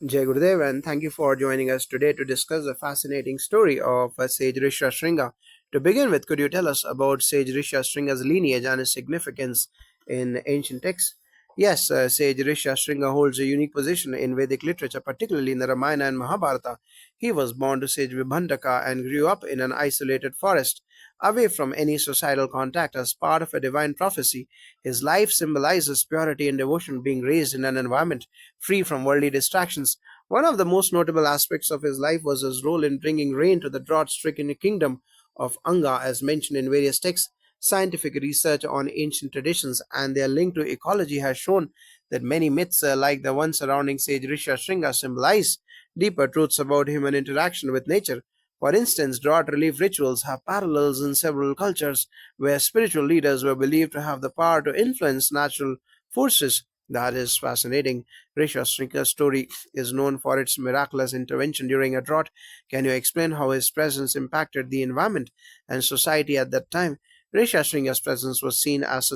Jai Gurudev, and thank you for joining us today to discuss the fascinating story of sage Rishyashringa. To begin with, could you tell us about sage Rishyashringa's lineage and his significance in ancient texts? Yes, sage Rishyashringa holds a unique position in Vedic literature, particularly in the Ramayana and Mahabharata. He was born to sage Vibhandaka and grew up in an isolated forest, away from any societal contact as part of a divine prophecy. His life symbolizes purity and devotion, being raised in an environment free from worldly distractions. One of the most notable aspects of his life was his role in bringing rain to the drought stricken kingdom of Anga, as mentioned in various texts. Scientific research on ancient traditions and their link to ecology has shown that many myths, like the one surrounding sage Rishyashringa, symbolize deeper truths about human interaction with nature. For instance, drought relief rituals have parallels in several cultures where spiritual leaders were believed to have the power to influence natural forces. That is fascinating. Rishyashringa's story is known for its miraculous intervention during a drought. Can you explain how his presence impacted the environment and society at that time? Rishyashringa's presence was seen as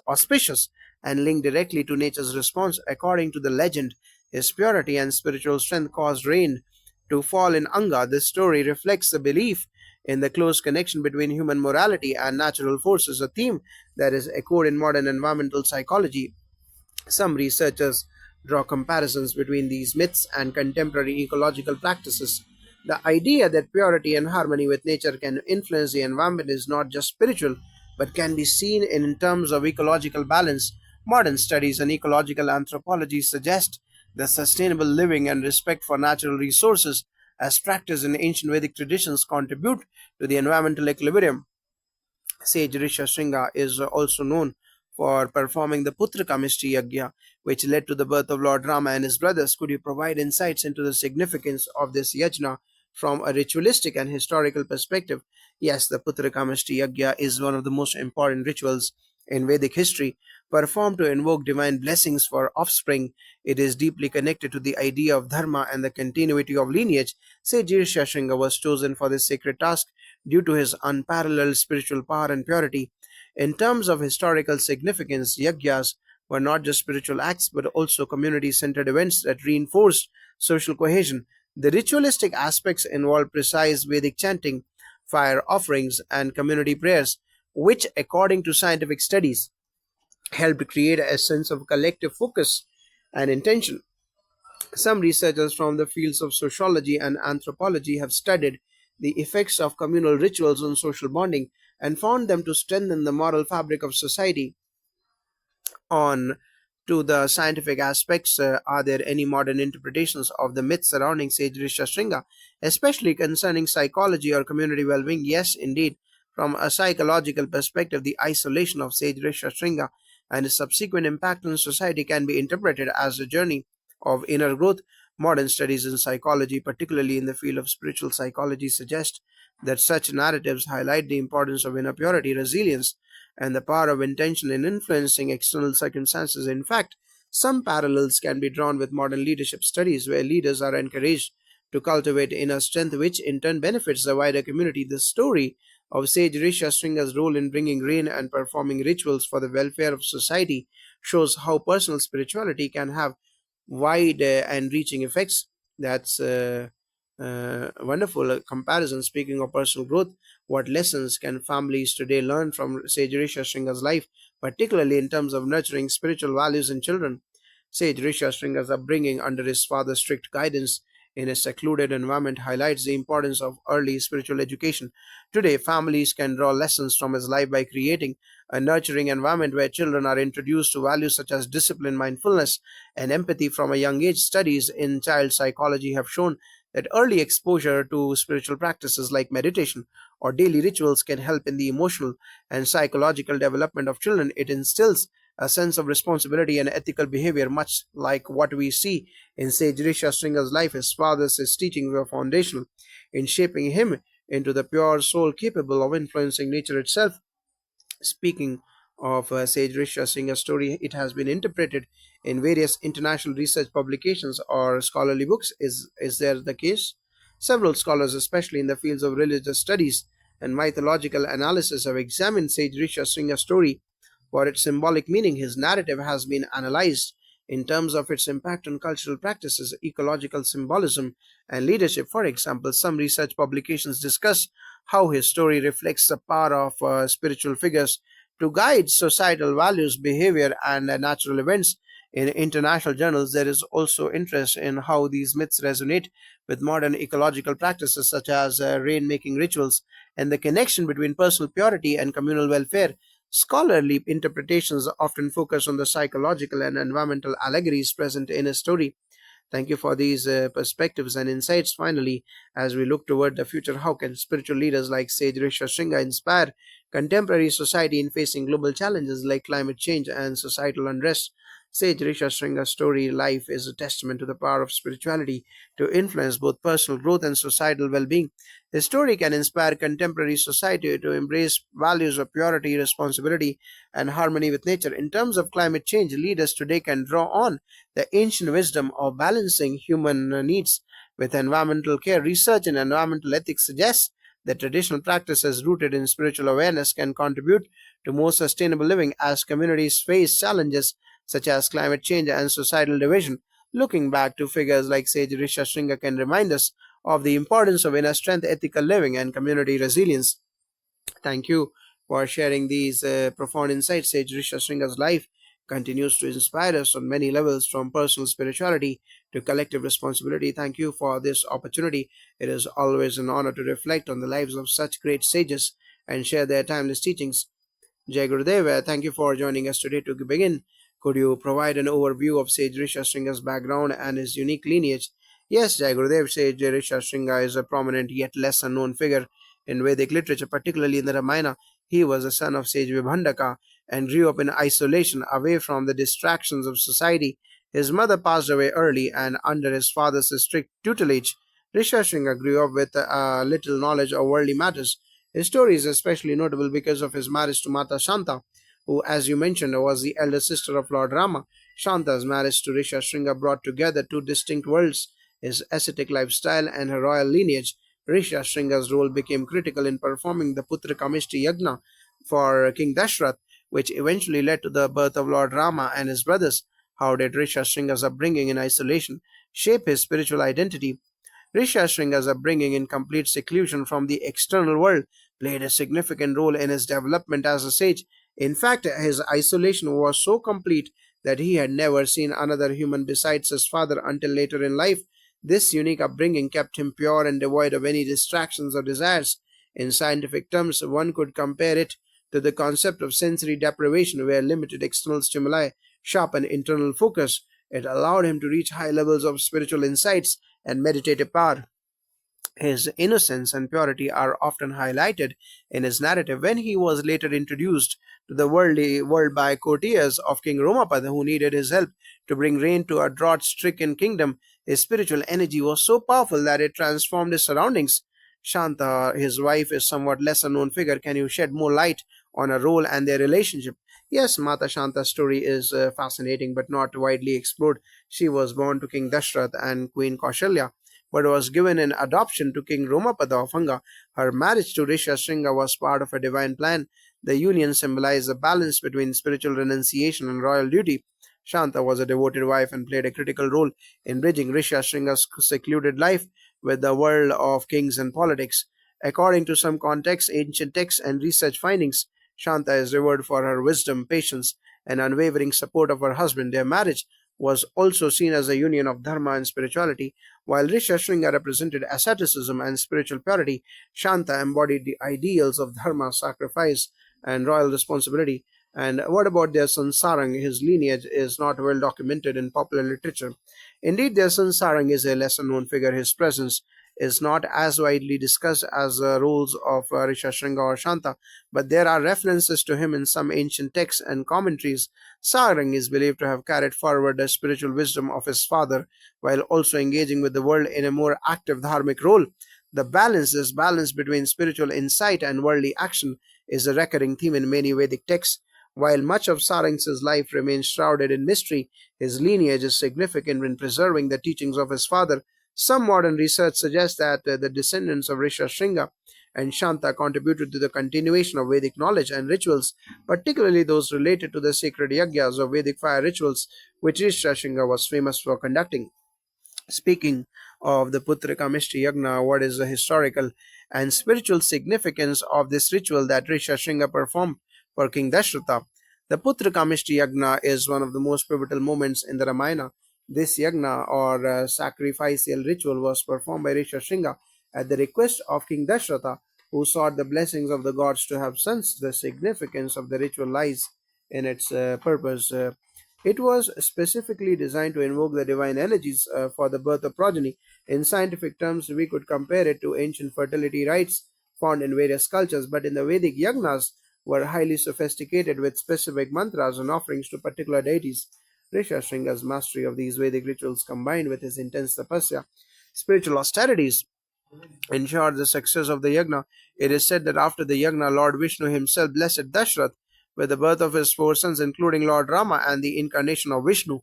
auspicious and linked directly to nature's response. According to the legend, his purity and spiritual strength caused rain to fall in Anga. This story reflects the belief in the close connection between human morality and natural forces, a theme that is echoed in modern environmental psychology. Some researchers draw comparisons between these myths and contemporary ecological practices. The idea that purity and harmony with nature can influence the environment is not just spiritual, but can be seen in terms of ecological balance. Modern studies in ecological anthropology suggest that sustainable living and respect for natural resources, as practiced in ancient Vedic traditions, contribute to the environmental equilibrium. Sage Rishyashringa is also known for performing the Putraka Mishti Yagya, which led to the birth of Lord Rama and his brothers. Could you provide insights into the significance of this yajna from a ritualistic and historical perspective? Yes, the Putraka Mishti Yagya is one of the most important rituals in Vedic history, performed to invoke divine blessings for offspring. It is deeply connected to the idea of dharma and the continuity of lineage. Sage Rishyashringa was chosen for this sacred task due to his unparalleled spiritual power and purity. In terms of historical significance, yagyas were not just spiritual acts but also community centered events that reinforced social cohesion. The ritualistic aspects involved precise Vedic chanting, fire offerings, and community prayers, which, according to scientific studies, helped create a sense of collective focus and intention. Some researchers from the fields of sociology and anthropology have studied the effects of communal rituals on social bonding and found them to strengthen the moral fabric of society. On to the scientific aspects, are there any modern interpretations of the myths surrounding Sage Rishyashringa, especially concerning psychology or community well being? Yes, indeed. From a psychological perspective, the isolation of Sage Rishyashringa and its subsequent impact on society can be interpreted as a journey of inner growth. Modern studies in psychology, particularly in the field of spiritual psychology, suggest that such narratives highlight the importance of inner purity, resilience, and the power of intention in influencing external circumstances. In fact, some parallels can be drawn with modern leadership studies where leaders are encouraged to cultivate inner strength, which in turn benefits the wider community. The story of sage Rishyashringa's role in bringing rain and performing rituals for the welfare of society shows how personal spirituality can have wide and reaching effects. That's wonderful comparison. Speaking of personal growth, what lessons can families today learn from Sage Rishyashringa's life, particularly in terms of nurturing spiritual values in children? Sage Rishyashringa's upbringing under his father's strict guidance in a secluded environment highlights the importance of early spiritual education. Today, families can draw lessons from his life by creating a nurturing environment where children are introduced to values such as discipline, mindfulness, and empathy from a young age. Studies in child psychology have shown that early exposure to spiritual practices like meditation or daily rituals can help in the emotional and psychological development of children. It instills a sense of responsibility and ethical behavior, much like what we see in Sage Rishyashringa's life. His father's teachings were foundational in shaping him into the pure soul capable of influencing nature itself. Speaking of Sage Rishyashringa's story, it has been interpreted in various international research publications or scholarly books. Is there the case? Several scholars, especially in the fields of religious studies and mythological analysis, have examined Sage Rishyashringa's story for its symbolic meaning. His narrative has been analyzed in terms of its impact on cultural practices, ecological symbolism, and leadership. For example, some research publications discuss how his story reflects the power of spiritual figures to guide societal values, behavior, and natural events. In international journals, there is also interest in how these myths resonate with modern ecological practices such as rain-making rituals and the connection between personal purity and communal welfare. Scholarly interpretations often focus on the psychological and environmental allegories present in a story. Thank you for these perspectives and insights. Finally, as we look toward the future, how can spiritual leaders like Sage Rishyashringa inspire contemporary society in facing global challenges like climate change and societal unrest? Sage Rishyashringa's story life is a testament to the power of spirituality to influence both personal growth and societal well-being. His story can inspire contemporary society to embrace values of purity, responsibility, and harmony with nature. In terms of climate change, leaders today can draw on the ancient wisdom of balancing human needs with environmental care. Research in environmental ethics suggests that traditional practices rooted in spiritual awareness can contribute to more sustainable living as communities face challenges such as climate change and societal division. Looking back to figures like Sage Rishyashringa can remind us of the importance of inner strength, ethical living, and community resilience. Thank you for sharing these profound insights. Sage Rishyashringa's life continues to inspire us on many levels, from personal spirituality to collective responsibility. Thank you for this opportunity. It is always an honor to reflect on the lives of such great sages and share their timeless teachings. Jai Gurudev, thank you for joining us today. To begin, could you provide an overview of Sage Rishyashringa's background and his unique lineage? Yes, Jai Gurudev, Sage Rishyashringa is a prominent yet lesser known figure in Vedic literature, particularly in the Ramayana. He was a son of Sage Vibhandaka and grew up in isolation, away from the distractions of society. His mother passed away early, and under his father's strict tutelage, Rishyashringa grew up with little knowledge of worldly matters. His story is especially notable because of his marriage to Mata Shanta, who, as you mentioned, was the elder sister of Lord Rama. Shanta's marriage to Rishyashringa brought together two distinct worlds, his ascetic lifestyle and her royal lineage. Rishyashringa's role became critical in performing the Putra Kamishti Yagna for King Dashrath, which eventually led to the birth of Lord Rama and his brothers. How did Rishyashringa's upbringing in isolation shape his spiritual identity? Rishyashringa's upbringing in complete seclusion from the external world played a significant role in his development as a sage. In fact, his isolation was so complete that he had never seen another human besides his father until later in life. This unique upbringing kept him pure and devoid of any distractions or desires. In scientific terms, one could compare it to the concept of sensory deprivation, where limited external stimuli sharpen internal focus. It allowed him to reach high levels of spiritual insights and meditative power. His innocence and purity are often highlighted in his narrative. When he was later introduced to the worldly world by courtiers of King Romapada who needed his help to bring rain to a drought-stricken kingdom, his spiritual energy was so powerful that it transformed his surroundings. Shanta, his wife, is somewhat lesser known figure. Can you shed more light on her role and their relationship? Yes, Mata Shanta's story is fascinating but not widely explored. She was born to King Dashrath and Queen Kaushalya, but was given in adoption to King Romapada of Anga. Her marriage to Rishyashringa was part of a divine plan. The union symbolized a balance between spiritual renunciation and royal duty. Shanta was a devoted wife and played a critical role in bridging Rishyashringa's secluded life with the world of kings and politics. According to some contexts, ancient texts, and research findings, Shanta is revered for her wisdom, patience, and unwavering support of her husband. Their marriage was also seen as a union of dharma and spirituality. While Rishyashringa represented asceticism and spiritual purity, Shanta embodied the ideals of dharma, sacrifice, and royal responsibility. And what about their son Sarang? His lineage is not well documented in popular literature. Indeed, their son Sarang is a lesser known figure. His presence is not as widely discussed as the roles of Rishyashringa or Shanta, but there are references to him in some ancient texts and commentaries. Sarang is believed to have carried forward the spiritual wisdom of his father while also engaging with the world in a more active dharmic role. This balance between spiritual insight and worldly action, is a recurring theme in many Vedic texts. While much of Sarang's life remains shrouded in mystery, his lineage is significant in preserving the teachings of his father. Some modern research suggests that the descendants of Rishyashringa and Shanta contributed to the continuation of Vedic knowledge and rituals, particularly those related to the sacred yajnas or Vedic fire rituals, which Rishyashringa was famous for conducting. Speaking of the Putrika Mishti Yagna, what is the historical and spiritual significance of this ritual that Rishyashringa performed for King Dashratha? The Putrika Mishti Yagna is one of the most pivotal moments in the Ramayana. This yagna or sacrificial ritual was performed by Rishyashringa at the request of King Dashratha, who sought the blessings of the gods to have sons. The significance of the ritual lies in its purpose. It was specifically designed to invoke the divine energies for the birth of progeny. In scientific terms, we could compare it to ancient fertility rites found in various cultures, but in the Vedic yagnas were highly sophisticated with specific mantras and offerings to particular deities. Rishyashringa's mastery of these Vedic rituals combined with his intense tapasya, spiritual austerities, ensured the success of the yagna. It is said that after the yagna, Lord Vishnu himself blessed Dashrath with the birth of his four sons, including Lord Rama and the incarnation of Vishnu.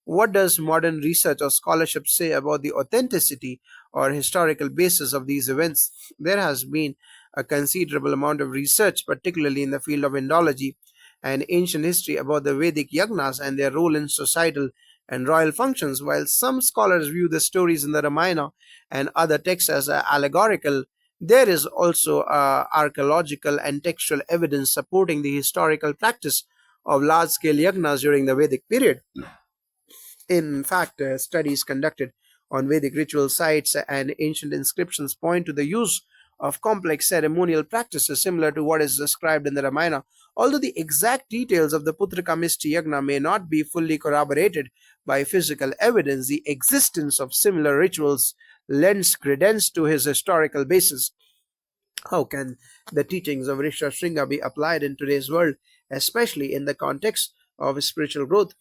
What does modern research or scholarship say about the authenticity or historical basis of these events? There has been a considerable amount of research, particularly in the field of Indology and ancient history, about the Vedic yagnas and their role in societal and royal functions. While some scholars view the stories in the Ramayana and other texts as allegorical, there is also archaeological and textual evidence supporting the historical practice of large scale yagnas during the Vedic period. In fact, studies conducted on Vedic ritual sites and ancient inscriptions point to the use of complex ceremonial practices similar to what is described in the Ramayana. Although the exact details of the Putrika Mishti Yagna may not be fully corroborated by physical evidence, the existence of similar rituals lends credence to his historical basis. How can the teachings of Rishyashringa be applied in today's world, especially in the context of spiritual growth?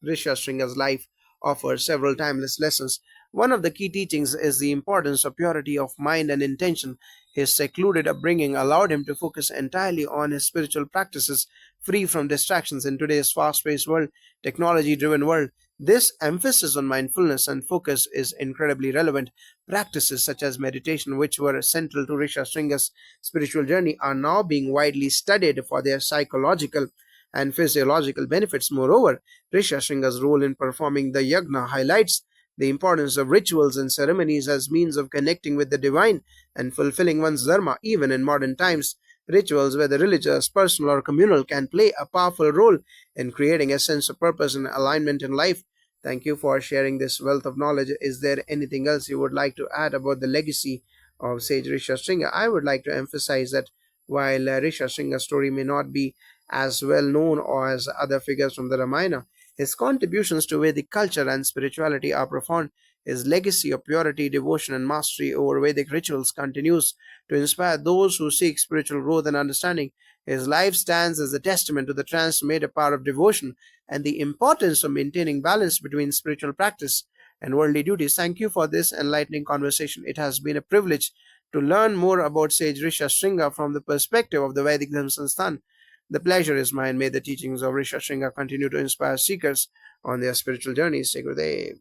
Rishyashringa's life offers several timeless lessons. One of the key teachings is the importance of purity of mind and intention. His secluded upbringing allowed him to focus entirely on his spiritual practices, free from distractions in today's fast paced world, technology driven world. This emphasis on mindfulness and focus is incredibly relevant. Practices such as meditation, which were central to Rishyashringa's spiritual journey, are now being widely studied for their psychological and physiological benefits. Moreover, Rishyashringa's role in performing the yagna highlights the importance of rituals and ceremonies as means of connecting with the divine and fulfilling one's dharma. Even in modern times, rituals, whether religious, personal, or communal, can play a powerful role in creating a sense of purpose and alignment in life. Thank you for sharing this wealth of knowledge. Is there anything else you would like to add about the legacy of sage Rishyashringa? I would like to emphasize that while Rishyashringa's story may not be as well known or as other figures from the Ramayana, his contributions to Vedic culture and spirituality are profound. His legacy of purity, devotion, and mastery over Vedic rituals continues to inspire those who seek spiritual growth and understanding. His life stands as a testament to the transformative power of devotion and the importance of maintaining balance between spiritual practice and worldly duties. Thank you for this enlightening conversation. It has been a privilege to learn more about sage Rishyashringa from the perspective of the Vedic Dharma Sansthan. The pleasure is mine. May the teachings of Rishyashringa continue to inspire seekers on their spiritual journeys. Say Gurudev.